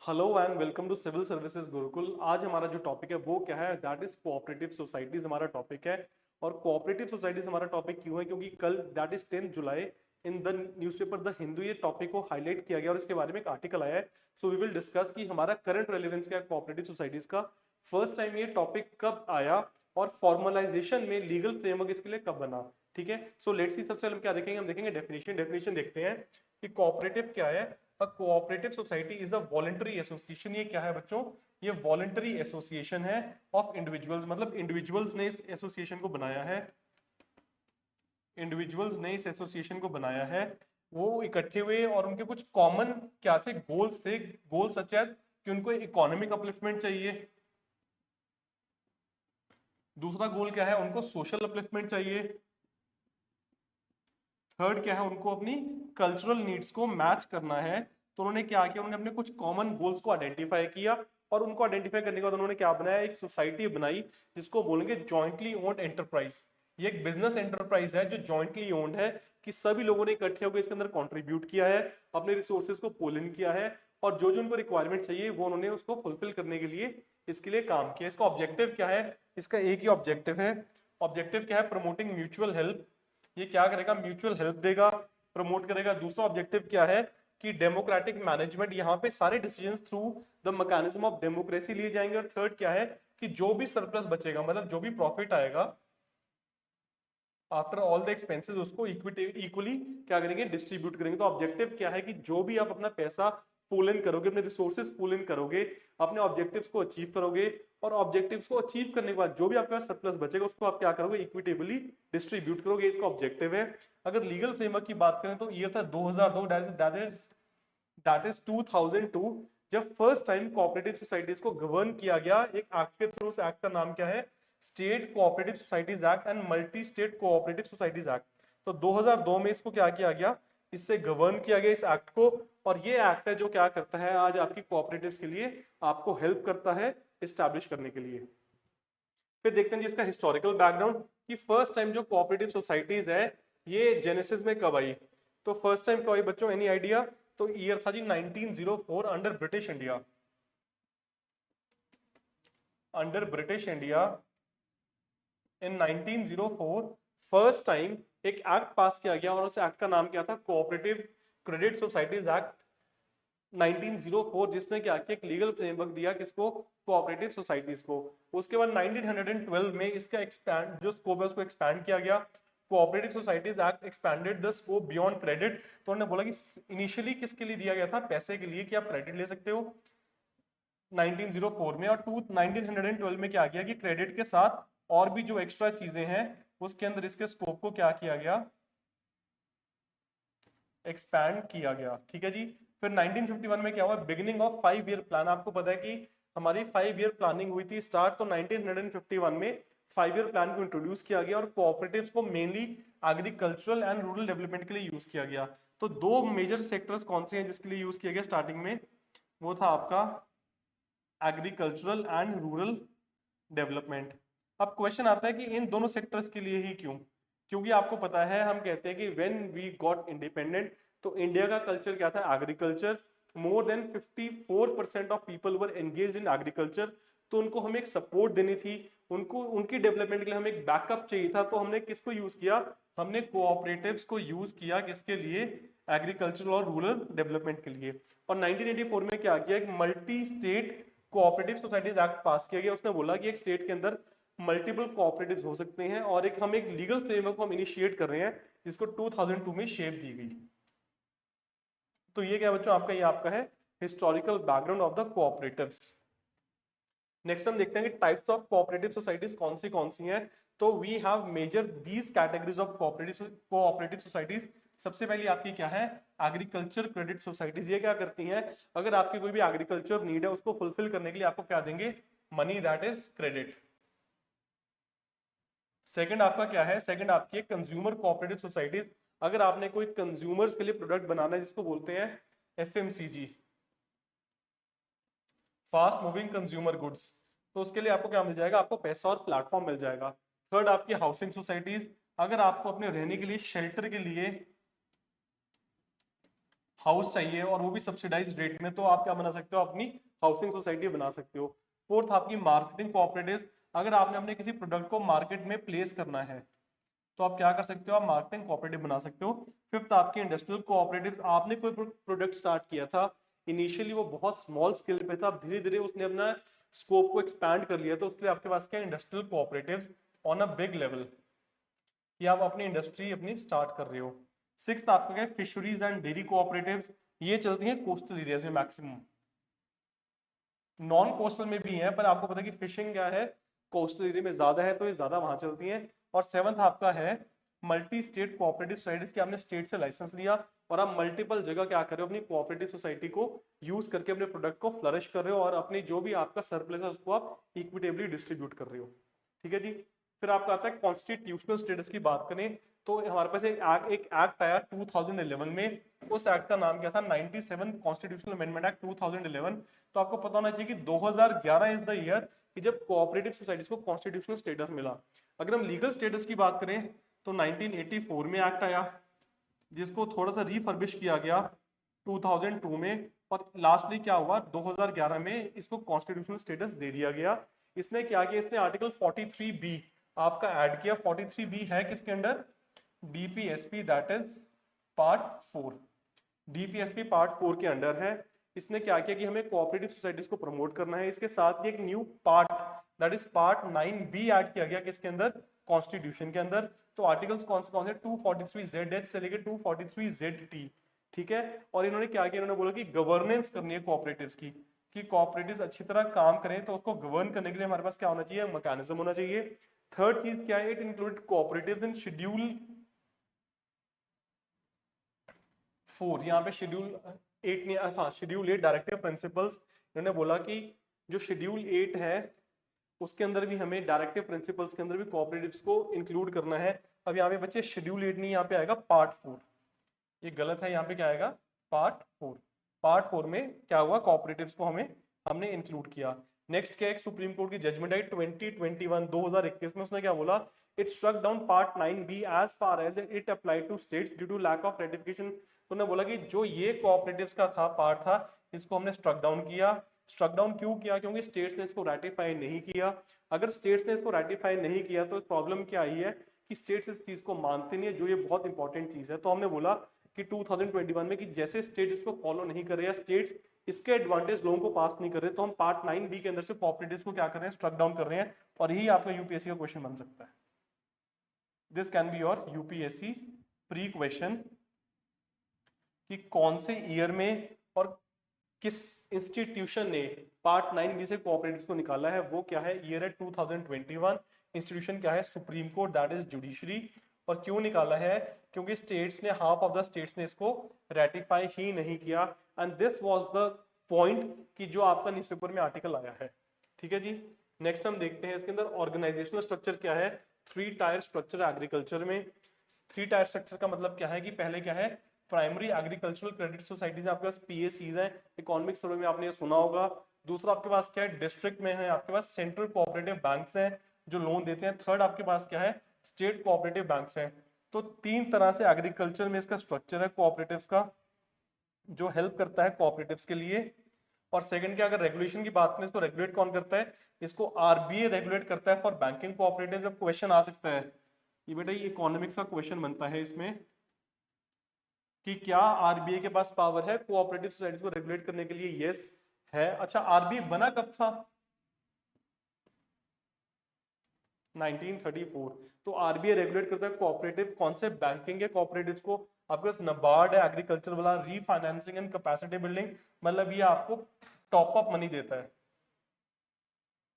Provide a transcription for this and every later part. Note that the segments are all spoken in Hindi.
Hello and welcome to civil services Gurukul. आज हमारा जो टॉपिक है वो क्या है, दैट इज कोऑपरेटिव सोसाइटीज हमारा टॉपिक है। और कोऑपरेटिव सोसाइटीज हमारा टॉपिक क्यों है, क्योंकि कल that is 10 July in the newspaper the Hindu ये टॉपिक को हाईलाइट किया गया और इसके बारे में एक आर्टिकल आया है। सो वी विल डिस्कस कि हमारा करंट रेलेवेंस क्या है कोऑपरेटिव सोसाइटीज का, फर्स्ट टाइम ये टॉपिक कब आया और फॉर्मलाइजेशन में लीगल फ्रेमवर्क इसके लिए कब बना। ठीक है, सो लेट्स सी। सबसे पहले हम क्या देखेंगे, हम देखेंगे डेफिनेशन देखते हैं कि कोऑपरेटिव क्या है। A cooperative society is a voluntary association. ये क्या है बच्चों, ये वॉलंटरी एसोसिएशन है ऑफ इंडिविजुअल्स, मतलब इंडिविजुअल्स ने इस एसोसिएशन को बनाया है। इंडिविजुअल्स ने इस एसोसिएशन को बनाया है, वो इकट्ठे हुए और उनके कुछ कॉमन क्या थे, गोल्स थे। गोल्स सच एज कि उनको इकोनॉमिक अपलिफ्टमेंट चाहिए। दूसरा गोल क्या है, उनको सोशल अपलिफ्टमेंट चाहिए। थर्ड क्या है, उनको अपनी कल्चरल नीड्स को मैच करना है। तो उन्होंने क्या किया, उन्होंने अपने कुछ कॉमन गोल्स को आइडेंटिफाई किया और उनको आइडेंटिफाई करने के बाद उन्होंने क्या बनाया, एक सोसाइटी बनाई जिसको बोलेंगे जॉइंटली ओन्ड एंटरप्राइज। ये एक बिजनेस एंटरप्राइज है जो जॉइंटली ओन्ड है, कि सभी लोगों ने इकट्ठे होकर इसके अंदर कंट्रीब्यूट किया है, अपने रिसोर्सेज को पुल इन किया है और जो जो उनको रिक्वायरमेंट चाहिए वो उन्होंने उसको फुलफिल करने के लिए इसके लिए काम किया। इसका ऑब्जेक्टिव क्या है, इसका एक ही ऑब्जेक्टिव है। ऑब्जेक्टिव क्या है, प्रमोटिंग म्यूचुअल हेल्प। ये क्या करेगा, म्यूचुअल हेल्प देगा, प्रमोट करेगा। दूसरा ऑब्जेक्टिव क्या है कि डेमोक्रेटिक मैनेजमेंट, यहाँ पे सारे decisions through the mechanism of democracy लिए जाएंगे। और थर्ड क्या है कि जो भी सरप्लस बचेगा, मतलब जो भी प्रॉफिट आएगा आफ्टर ऑल द एक्सपेंसेस, उसको इक्वली क्या करेंगे, डिस्ट्रीब्यूट करेंगे। तो ऑब्जेक्टिव क्या है कि जो भी आप अपना पैसा पूल इन करोगे, अपने रिसोर्सेज पूल इन करोगे, अपने ऑब्जेक्टिव्स को अचीव करोगे और ऑब्जेक्टिव्स को अचीव करने के बाद जो भी आपके पास सरप्लस बचेगा उसको आप क्या करोगे, इक्विटेबली डिस्ट्रीब्यूट करोगे। इसका ऑब्जेक्टिव है। अगर लीगल फ्रेमवर्क की बात करें तो ईयर था 2002, दैट इज 2002, जब फर्स्ट टाइम कोऑपरेटिव सोसाइटीज को गवर्न किया गया एक एक्ट के थ्रू। उस एक्ट का नाम क्या है, state cooperative societies act and multi state cooperative societies act. तो 2002 में इसको क्या किया गया, इससे गवर्न किया गया इस एक्ट को। और ये एक्ट है जो क्या करता है, आज आपकी कोऑपरेटिव्स के लिए आपको हेल्प करता है इस्टेब्लिश करने के लिए। फिर देखते हैं जी इसका हिस्टोरिकल बैकग्राउंड कि फर्स्ट टाइम जो कोऑपरेटिव सोसाइटीज है ये जेनेसिस में कब आई। तो फर्स्ट टाइम कब आई बच्चों, एनी आइडिया? तो ईयर था जी 1904 under British India. Under British India in 1904 first time एक एक्ट पास किया गया और उस एक्ट का नाम क्या था, कोऑपरेटिव क्रेडिट सोसाइटीज एक्ट 1904, जिसने क्या किया, एक लीगल फ्रेमवर्क दिया किसको, कोऑपरेटिव सोसाइटीज को। उसके बाद 1912 में इसका एक्सपैंड जो स्कोप है उसको एक्सपैंड किया गया। Cooperative societies act expanded the scope beyond credit. तो उन्होंने बोला कि इनिशियली किसके लिए दिया गया था, पैसे के लिए, कि आप क्रेडिट ले सकते हो 1904 में। और 1912 में क्या किया कि क्रेडिट के साथ और भी जो एक्स्ट्रा चीजें हैं उसके अंदर इसके स्कोप को क्या किया गया, एक्सपैंड किया गया। ठीक है जी। फिर 1951 में क्या हुआ, बिगिनिंग ऑफ 5 ईयर प्लान। आपको पता है कि हमारी 5 ईयर प्लानिंग हुई थी स्टार्ट, तो 1951 में 5 ईयर प्लान को इंट्रोड्यूस किया गया और कोऑपरेटिव्स को mainly agricultural and rural development के लिए यूज किया गया। तो दो मेजर सेक्टर्स कौन से हैं जिसके लिए यूज किया गया स्टार्टिंग में, वो था आपका एग्रीकल्चरल एंड रूरल डेवलपमेंट। अब क्वेश्चन आता है कि इन दोनों सेक्टर्स के लिए ही क्यों, क्योंकि आपको पता है हम कहते हैं कि व्हेन वी गॉट इंडिपेंडेंट तो इंडिया का कल्चर क्या था, agriculture. More than 54% of people were engaged in agriculture. तो उनको हमें एक सपोर्ट देनी थी, उनको उनकी डेवलपमेंट के लिए हमें एक बैकअप चाहिए था। तो हमने किसको यूज किया, हमने कोऑपरेटिव्स को यूज किया, किसके लिए, एग्रीकल्चर और रूरल डेवलपमेंट के लिए। और 1984 में क्या किया, एक multi state cooperative societies act पास किया गया। उसने बोला कि एक स्टेट के अंदर मल्टीपल कोऑपरेटिव्स हो सकते हैं और एक हम एक लीगल फ्रेमवर्क को हम इनिशिएट कर रहे हैं जिसको 2002 में शेप दी गई। तो ये क्या बच्चों आपका, ये आपका है historical background of the cooperatives. Next हम देखते हैं कि टाइप्स ऑफ कोऑपरेटिव सोसाइटीज कौन सी हैं। तो we have major these categories of cooperative societies. सबसे पहली आपकी क्या है, एग्रीकल्चर क्रेडिट सोसाइटीज। ये क्या करती हैं, अगर आपकी कोई भी एग्रीकल्चर नीड है उसको फुलफिल करने के लिए आपको क्या देंगे, money, that is credit. Second आपका क्या है, सेकंड आपकी कंज्यूमर कोऑपरेटिव सोसाइटीज। अगर आपने कोई कंज्यूमर्स के लिए प्रोडक्ट बनाना है जिसको बोलते हैं FMCG, fast moving consumer goods, तो उसके लिए आपको क्या मिल जाएगा, आपको पैसा और प्लेटफॉर्म मिल जाएगा। थर्ड आपकी हाउसिंग सोसाइटीज। अगर आपको अपने रहने के लिए शेल्टर के लिए हाउस चाहिए और वो भी सब्सिडाइज्ड रेट में, तो आप क्या बना सकते हो, अपनी हाउसिंग सोसाइटी बना सकते हो। फोर्थ आपकी मार्केटिंग कोऑपरेटिव्स, अगर आपने अपने किसी प्रोडक्ट को मार्केट में प्लेस करना है तो आप क्या कर सकते हो, आप मार्केटिंग कोऑपरेटिव बना सकते हो। फिफ्थ आपकी इंडस्ट्रियल कोऑपरेटिव, आपने कोई प्रोडक्ट स्टार्ट किया था, इनिशियली वो बहुत स्मॉल स्केल पे था, अब धीरे धीरे उसने अपना स्कोप को एक्सपैंड कर लिया, तो उसके लिए आपके पास क्या industrial cooperatives on a big level, कि आप अपनी इंडस्ट्री अपनी स्टार्ट कर रहे हो। सिक्स्थ आपका क्या, फिशरीज एंड डेयरी कोऑपरेटिव्स, ये चलती हैं कोस्टल एरियाज में मैक्सिमम, नॉन कोस्टल में भी है, पर आपको पता है कि फिशिंग क्या है, कोस्टल एरिया में ज्यादा है तो ये ज्यादा वहां चलती हैं। और सेवंथ आपका है मल्टी स्टेट कोऑपरेटिव सोसाइटीज, की आपने स्टेट से लाइसेंस लिया और आप मल्टीपल जगह क्या कर रहे हो, अपनी कोऑपरेटिव सोसाइटी को यूज करके अपने प्रोडक्ट को फ्लरिश कर रहे हो और अपनी जो भी आपका सरप्लस है उसको आप इक्विटेबली डिस्ट्रीब्यूट कर रहे हो। ठीक है जी। फिर आपका आता है कॉन्स्टिट्यूशनल स्टेटस की बात करें तो हमारे पास एक एक्ट आया 2011 में, उस एक्ट का नाम क्या था, 97 कॉन्स्टिट्यूशनल अमेंडमेंट एक्ट 2011। तो आपको पता होना चाहिए कि 2011 इज द ईयर कि जब कोऑपरेटिव सोसाइटीज को कॉन्स्टिट्यूशनल स्टेटस मिला। अगर हम लीगल स्टेटस की बात करें तो 1984 में एक्ट आया, जिसको थोड़ा सा रिफर्बिश किया गया 2002 में, और लास्टली क्या हुआ 2011 में इसको कॉन्स्टिट्यूशनल स्टेटस दे दिया गया। इसने क्या किया, इसने आर्टिकल 43B आपका ऐड किया। 43B है किसके under, DPSP, that is part 4, DPSP part 4 के अंडर है। इसने क्या किया कि हमें कोऑपरेटिव सोसाइटीज को प्रमोट करना है, इसके साथ ही एक new part that is part 9B add किया गया किसके अंदर, कॉन्स्टिट्यूशन के अंदर। तो आर्टिकल्स कौन से 243ZH से लेकर 243ZT, ठीक है। और इन्होंने क्या किया, इन्होंने बोला कि गवर्नेंस करनी है कोऑपरेटिव्स की, कि कोऑपरेटिव्स अच्छी तरह काम करें तो उसको गवर्न करने के लिए हमारे पास क्या होना चाहिए, मैकेनिज्म होना चाहिए। थर्ड चीज क्या है, it include cooperatives in schedule 4, यहाँ पे शेड्यूल 8 ने, हाँ शेड्यूल 8 डायरेक्टिव प्रिंसिपल्स, इन्होंने बोला कि जो शेड्यूल 8 है उसके अंदर भी हमें डायरेक्टिव प्रिंसिपल्स के अंदर भी कोऑपरेटिव्स को इंक्लूड करना है। अब यहाँ पे बच्चे शेड्यूल 8 नहीं, यहाँ पे आएगा पार्ट 4, ये गलत है, यहाँ पे क्या आएगा, पार्ट 4। पार्ट 4 में क्या हुआ, कोऑपरेटिव्स को हमने इंक्लूड किया। नेक्स्ट क्या है, सुप्रीम कोर्ट की जजमेंट आई 2021 में, उसने क्या बोला, it struck down part 9B as far as it apply to states due to lack of ratification. तो उन्होंने बोला कि जो ये कोऑपरेटिव्स का था पार्ट था, इसको हमने स्ट्रक डाउन किया। स्ट्रक डाउन क्यों किया, क्योंकि स्टेट्स ने इसको रेटिफाई नहीं किया। अगर स्टेट्स ने इसको रेटिफाई नहीं किया तो प्रॉब्लम क्या आई है कि स्टेट्स इस चीज को मानते नहीं है, जो ये बहुत इंपॉर्टेंट चीज है। तो हमने बोला कि 2021 में कि जैसे स्टेट इसको फॉलो नहीं कर रहे हैं, स्टेट्स इसके एडवांटेज लोगों को पास नहीं कर रहे, तो हम पार्ट 9B के अंदर से कोऑपरेटिव्स को क्या कर रहे हैं, स्ट्रक डाउन कर रहे हैं। और यही आपका यूपीएससी का क्वेश्चन बन सकता है। This can be your UPSC pre question, कि कौन से ईयर में और किस इंस्टीट्यूशन ने पार्ट 9B से कोऑपरेटिव्स को निकाला है, वो क्या है, ईयर है 2021, इंस्टीट्यूशन क्या है, Supreme court that is judiciary. और क्यों निकाला है, क्योंकि स्टेट्स ने, हाफ ऑफ द स्टेट्स ने इसको रेटिफाई ही नहीं किया। And this was the point कि जो आपका न्यूज़पेपर में आर्टिकल आया है। ठीक है जी। नेक्स्ट हम देखते हैं इसके अंदर ऑर्गेनाइजेशनल स्ट्रक्चर क्या है, 3 टायर स्ट्रक्चर एग्रीकल्चर में। 3 टायर स्ट्रक्चर का मतलब क्या है कि पहले क्या है, प्राइमरी एग्रीकल्चरल क्रेडिट सोसाइटीज, आपके पास पीएसीज हैं, इकोनॉमिक सर्वे में आपने ये सुना होगा। दूसरा आपके पास क्या है, डिस्ट्रिक्ट में है आपके पास सेंट्रल कोऑपरेटिव बैंक्स हैं जो लोन देते हैं। थर्ड आपके पास क्या है, स्टेट कोऑपरेटिव बैंक्स हैं। तो 3 तरह से एग्रीकल्चर में इसका स्ट्रक्चर है कोऑपरेटिव्स का, जो हेल्प करता है कोऑपरेटिव्स के लिए। और सेकंड क्या, अगर रेगुलेशन की बात करें, इसको रेगुलेट कौन करता है, इसको आरबीआई रेगुलेट करता है फॉर बैंकिंग कोऑपरेटिव। जब क्वेश्चन आ सकता है ये बेटा, ये इकोनॉमिक्स का क्वेश्चन बनता है इसमें, कि क्या आरबीआई के पास पावर है कोऑपरेटिव सोसाइटीज को रेगुलेट करने के लिए, यस है। अच्छा, आरबीआई बना कब था, 1934। तो आरबीआई रेगुलेट करता है कोऑपरेटिव, कौन से, बैंकिंग के कोऑपरेटिव्स को। आपके पास नबार्ड है एग्रीकल्चर वाला, रीफाइनेंसिंग एंड कैपेसिटी बिल्डिंग, मतलब ये आपको टॉप अप मनी देता है,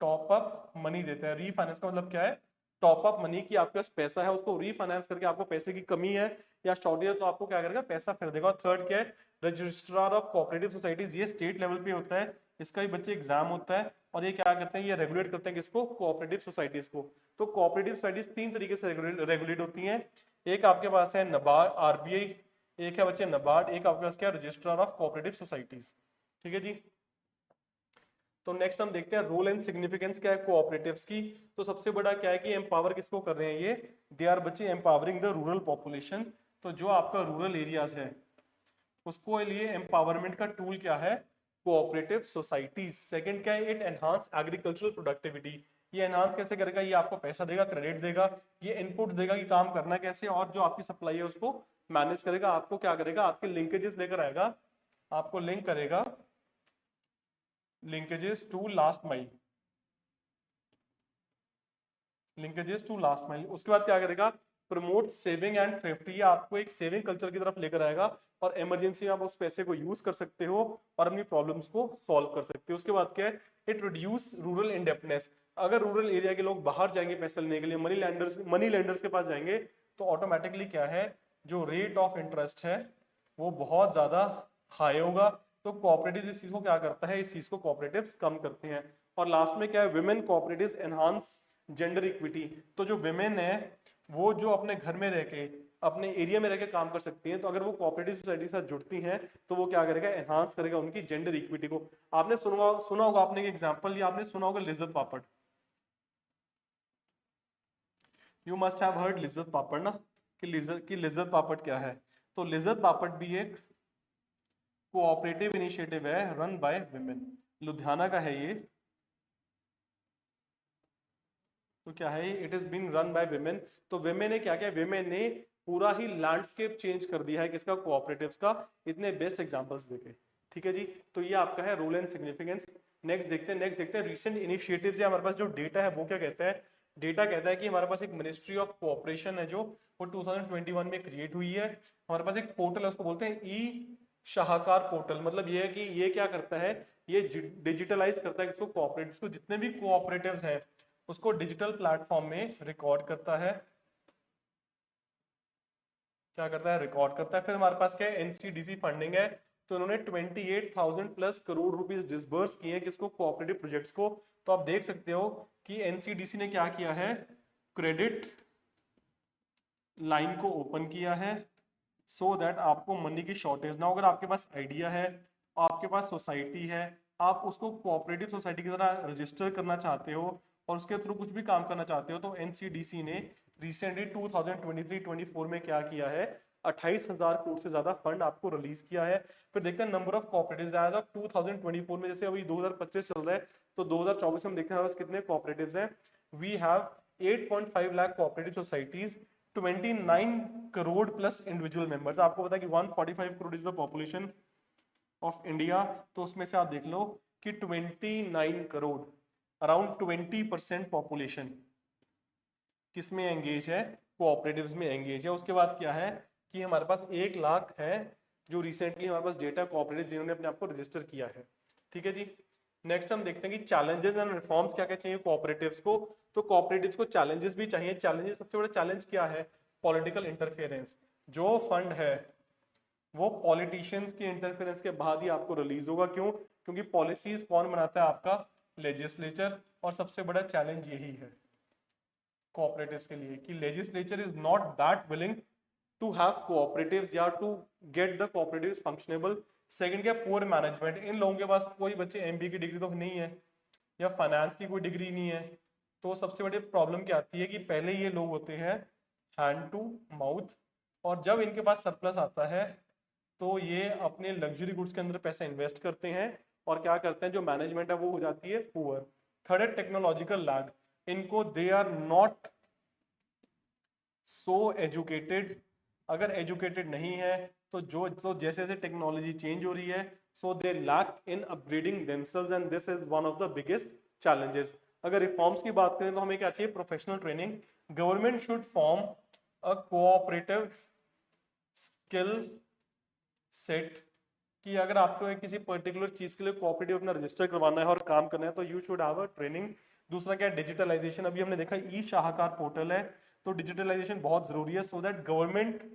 टॉप अप मनी देता है। रीफाइनेंस का मतलब क्या है, टॉप अप मनी, की आपके पास पैसा है उसको रीफाइनेंस करके, आपको पैसे की कमी है या शॉर्टेज है तो आपको क्या करेगा, पैसा फिर देगा। और थर्ड क्या है, रजिस्ट्रार ऑफ कोऑपरेटिव सोसाइटीज, ये स्टेट लेवल पे होता है, इसका भी बच्चे एग्जाम होता है। और ये क्या करते हैं, ये रेगुलेट करते हैं किसको, कोऑपरेटिव सोसाइटीज को। तो कोऑपरेटिव सोसाइटीज 3 तरीके से रेगुलेट होती हैं। एक आपके पास है नबार्ड, आरबीआई, एक है बच्चे नबार्ड, एक आपके पास क्या, रजिस्ट्रार ऑफ कोऑपरेटिव सोसाइटीज। ठीक है जी। तो नेक्स्ट हम देखते हैं रोल एंड सिग्निफिकेंस क्या है कोऑपरेटिव्स की। तो सबसे बड़ा क्या है कि एम्पावर किसको कर रहे हैं ये, दे आर बच्चे एम्पावरिंग द रूरल पॉपुलेशन। तो जो आपका रूरल एरियाज है उसको लिए एम्पावरमेंट का टूल क्या है, कोऑपरेटिव सोसाइटीज। सेकंड क्या है, इट एनहांस एग्रीकल्चरल प्रोडक्टिविटी। ये एनहांस कैसे करेगा, ये आपको पैसा देगा, क्रेडिट देगा, ये इनपुट्स देगा कि काम करना कैसे, और जो आपकी सप्लाई है उसको मैनेज करेगा, आपको क्या करेगा, आपके लिंकेजेस लेकर आएगा, आपको लिंक करेगा, linkages to last mile, linkages to last mile. उसके बाद क्या करेगा, प्रमोट सेविंग एंड थ्रिफ्ट। ये आपको एक सेविंग कल्चर की तरफ लेकर आएगा और इमरजेंसी में आप उस पैसे को यूज कर सकते हो और अपनी प्रॉब्लम्स को सॉल्व कर सकते हो। उसके बाद क्या है, इट रिड्यूस रूरल इंडेप्टनेस। अगर रूरल एरिया के लोग बाहर जाएंगे पैसे लेने के लिए, मनी लैंडर्स के पास जाएंगे, तो ऑटोमेटिकली क्या है, जो रेट ऑफ इंटरेस्ट है वो बहुत ज्यादा हाई होगा। तो कोऑपरेटिव इस चीज को क्या करता है, इस चीज को कोऑपरेटिव्स कम करते हैं। और लास्ट में क्या है, women cooperatives enhance gender equity. तो जो विमेन है वो जो अपने घर में रह के, अपने एरिया में रह के काम कर सकती हैं, तो अगर वो कोऑपरेटिव सोसाइटी के साथ जुड़ती हैं तो वो क्या करेगा, एनहांस करेगा उनकी जेंडर इक्विटी को। आपने सुना होगा, आपने एक एग्जांपल लिया, आपने सुना होगा Lijjat papad. You must have heard Lijjat papad ना, कि लिज्जत पापड़ क्या है। तो लिज्जत पापड़ भी एक कोऑपरेटिव इनिशिएटिव है रन बाय विमेन, लुधियाना का है ये। तो क्या है, it is being run by women. तो विमेन ने क्या किया, विमेन ने पूरा ही लैंडस्केप चेंज कर दिया है किसका, कोऑपरेटिव्स का, इतने बेस्ट एग्जांपल्स देके। ठीक है जी, तो ये आपका है रोल एंड सिग्निफिकेंस। नेक्स्ट देखते हैं रिसेंट इनिशिएटिव्स। हमारे पास जो डेटा है वो क्या कहता है, डेटा कहता है कि हमारे पास एक मिनिस्ट्री ऑफ कोऑपरेशन है जो वो 2021 में क्रिएट हुई है। हमारे पास एक पोर्टल है, उसको बोलते हैं ई शाहकार पोर्टल। मतलब ये है कि ये क्या करता है, ये डिजिटलाइज करता है इसको, कोऑपरेटिव्स को, जितने भी कोऑपरेटिव्स हैं उसको डिजिटल प्लेटफॉर्म में रिकॉर्ड करता है। क्या करता है, रिकॉर्ड करता है। फिर हमारे पास क्या है, एनसीडीसी फंडिंग है। तो उन्होंने 28,000 प्लस करोड़ रुपीस डिसबर्स किए हैं किसको, कोऑपरेटिव प्रोजेक्ट्स को। तो आप देख सकते हो कि एनसीडीसी ने क्या किया है, क्रेडिट लाइन को ओपन किया है सो दैट आपको मनी की शॉर्टेज ना हो। अगर आपके पास आइडिया है, आपके पास सोसाइटी है, आप उसको कोऑपरेटिव सोसाइटी की तरह रजिस्टर करना चाहते हो और उसके थ्रू कुछ भी काम करना चाहते हो, तो एनसीडीसी ने रिसेंटली 2023-24 में क्या किया है, 28,000 करोड़ से ज्यादा फंड आपको रिलीज किया है। फिर देखते हैं number of cooperatives as of 2024 में, जैसे अभी 2025 चल रहा है तो 2024 में हम देखते हैं कितने कोऑपरेटिव्स हैं। We have 8.5 lakh cooperative societies, 29 crore plus individual members. आपको पता है कि 145 crore is the population of India, तो उसमें से आप देख लो कि 29 करोड़, अराउंड 20% पॉपुलेशन किसमें एंगेज है, कोऑपरेटिव्स में एंगेज है। उसके बाद क्या है कि हमारे पास 1 लाख है जो रिसेंटली हमारे पास डेटा कोऑपरेटिव जिन्होंने अपने आप को रजिस्टर किया है। ठीक है जी, नेक्स्ट हम देखते हैं कि चैलेंजेस एंड रिफॉर्म्स क्या क्या चाहिए कोऑपरेटिव्स को। तो कोऑपरेटिव्स को चैलेंजेस भी चाहिए। चैलेंजेस, सबसे बड़ा चैलेंज क्या है, पॉलिटिकल इंटरफेरेंस। जो फंड है वो पॉलिटिशियंस के इंटरफेरेंस के बाद ही आपको रिलीज होगा। क्यों, क्योंकि पॉलिसीज कौन बनाता है, आपका लेजिस्लेचर। और सबसे बड़ा चैलेंज यही है कोऑपरेटिव्स के लिए कि legislature is not that willing to have cooperatives या to get the cooperatives functionable. Second क्या, पुअर मैनेजमेंट। इन लोगों के पास कोई बच्चे एमबीए की डिग्री तो नहीं है या फाइनेंस की कोई डिग्री नहीं है। तो सबसे बड़ी प्रॉब्लम क्या आती है कि पहले ये लोग होते हैं हैंड टू माउथ, और जब इनके पास सरप्लस आता है तो ये अपने लग्जरी गुड्स के अंदर पैसा इन्वेस्ट करते हैं और क्या करते हैं, जो मैनेजमेंट है वो हो जाती है पुअर। थर्ड है टेक्नोलॉजिकल लैग। इनको they are not so educated. अगर एजुकेटेड नहीं है तो जैसे जैसे टेक्नोलॉजी चेंज हो रही है, so they lack in upgrading themselves and this is one of the biggest challenges. अगर रिफॉर्म्स की बात करें तो हमें क्या चाहिए, professional training. Government should form a cooperative skill set, कि अगर आपको किसी पर्टिकुलर चीज के लिए कोऑपरेटिव अपना रजिस्टर करवाना है और काम करना है तो you should have a training. दूसरा क्या है, डिजिटलाइजेशन। अभी हमने देखा ई शाहकार पोर्टल है, तो डिजिटलाइजेशन बहुत जरूरी है सो दैट गवर्नमेंट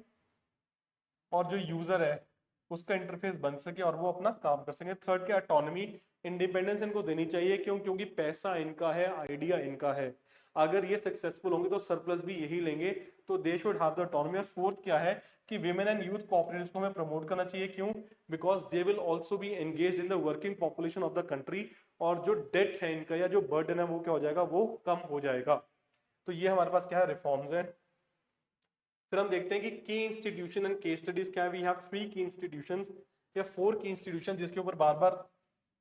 और जो यूजर है उसका इंटरफेस बन सके और वो अपना काम कर सके। थर्ड क्या, ऑटोनॉमी, इंडिपेंडेंस इनको देनी चाहिए। क्यों, क्योंकि पैसा इनका है, आइडिया इनका है। अगर ये सक्सेसफुल होंगे तो सरप्लस भी यही लेंगे, तो they should have the autonomy. और फोर्थ क्या है कि विमेन एंड यूथ कोऑपरेटिव्स को हमें प्रमोट करना चाहिए। क्यों, because they will also be engaged in the working population of the country, और जो डेट है इनका या जो बर्डन है वो क्या हो जाएगा, वो कम हो जाएगा। तो ये हमारे पास क्या है, रिफॉर्म्स है। फिर हम देखते हैं कि की इंस्टीट्यूशन एंड केस स्टडीज क्या है। वी हैव 3 की इंस्टीट्यूशंस या 4 की इंस्टीट्यूशन जिसके ऊपर बार बार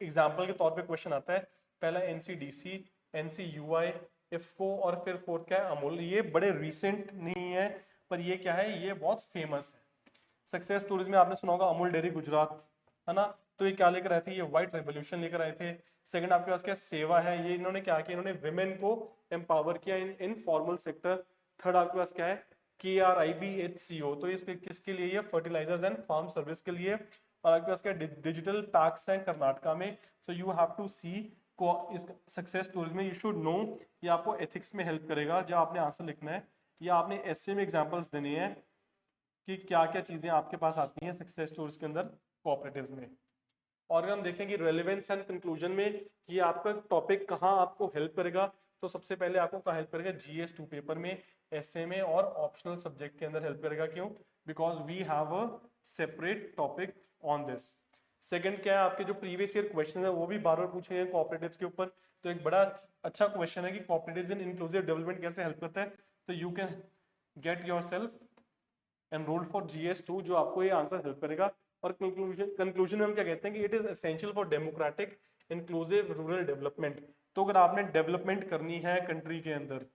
एग्जाम्पल के तौर पे क्वेश्चन आता है। पहला एनसीडीसी, एनसीयूआई, इफ्को और फिर फोर्थ क्या है अमूल। ये बड़े रिसेंट नहीं है पर ये क्या है, ये बहुत फेमस है। सक्सेस टूरिज्म में आपने सुना होगा अमूल डेयरी गुजरात, है ना। तो ये क्या लेकर आए थे, ये व्हाइट रेवोल्यूशन लेकर आए थे। सेकंड आपके पास क्या सेवा है, ये इन्होंने क्या किया, इन्होंने विमेन को एम्पावर किया इन फॉर्मल सेक्टर। थर्ड आपके पास क्या है KRIBHCO, तो इसके किसके लिए, ये फर्टिलाइजर्स एंड फार्म सर्विस के लिए। और आपके पास क्या डिजिटल पैक्स हैं कर्नाटका में। सो यू हैव टू सी इस सक्सेस टूरिज्म में, यू शुड नो। ये आपको एथिक्स में हेल्प करेगा जब आपने आंसर लिखना है, या आपने एसए में एग्जांपल्स देने हैं कि क्या क्या चीजें आपके पास आती हैं सक्सेस टूरिज्म के अंदर कोऑपरेटिव्स में। और अगर हम देखेंगे रेलेवेंस एंड कंक्लूजन में कि आपका टॉपिक कहाँ आपको हेल्प करेगा, तो सबसे पहले आपको कहाँ हेल्प करेगा, GS2 पेपर में, एसए में और ऑप्शनल सब्जेक्ट के अंदर हेल्प करेगा। क्यों, because we have a separate topic on this. Second क्या है, आपके जो प्रीवियस ईयर क्वेश्चन है वो भी बार बार पूछे गए कोऑपरेटिव्स के ऊपर। तो एक बड़ा अच्छा क्वेश्चन है कि कोऑपरेटिव्स इन इंक्लूसिव डेवलपमेंट कैसे हेल्प करता है। तो you can get yourself enrolled for GS2 जो आपको ये आंसर हेल्प करेगा। और कंक्लूजन में हम क्या कहते हैं कि it is essential for democratic inclusive rural development. तो अगर आपने डेवलपमेंट करनी है कंट्री के अंदर,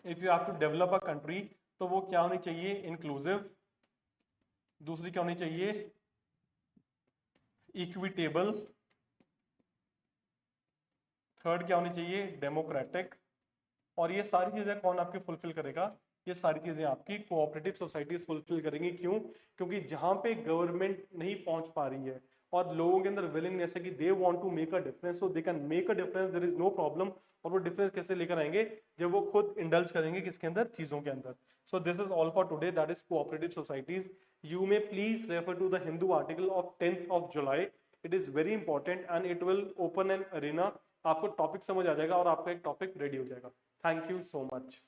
if you have to develop a country, तो वो क्या होनी चाहिए, इंक्लूसिव। दूसरी क्या होनी चाहिए, इक्विटेबल। थर्ड क्या होनी चाहिए, डेमोक्रेटिक। और ये सारी चीजें कौन आपकी फुलफिल करेगा, ये सारी चीजें आपकी कोऑपरेटिव सोसाइटीज फुलफिल करेंगी। क्यों, क्योंकि जहां पे गवर्नमेंट नहीं पहुंच पा रही है और लोगों के अंदर विलिंगनेस है कि they want to make a difference, so they can make a difference, there is no problem. और वो डिफरेंस कैसे लेकर आएंगे, जब वो खुद इंडल्ज करेंगे किसके अंदर, चीजों के अंदर। So this is all for today, that is cooperative societies. You may please refer to the Hindu article of 10th of July। It is very important and it will open an arena. आपको टॉपिक समझ आ जाएगा और आपका एक टॉपिक रेडी हो जाएगा। Thank you so much.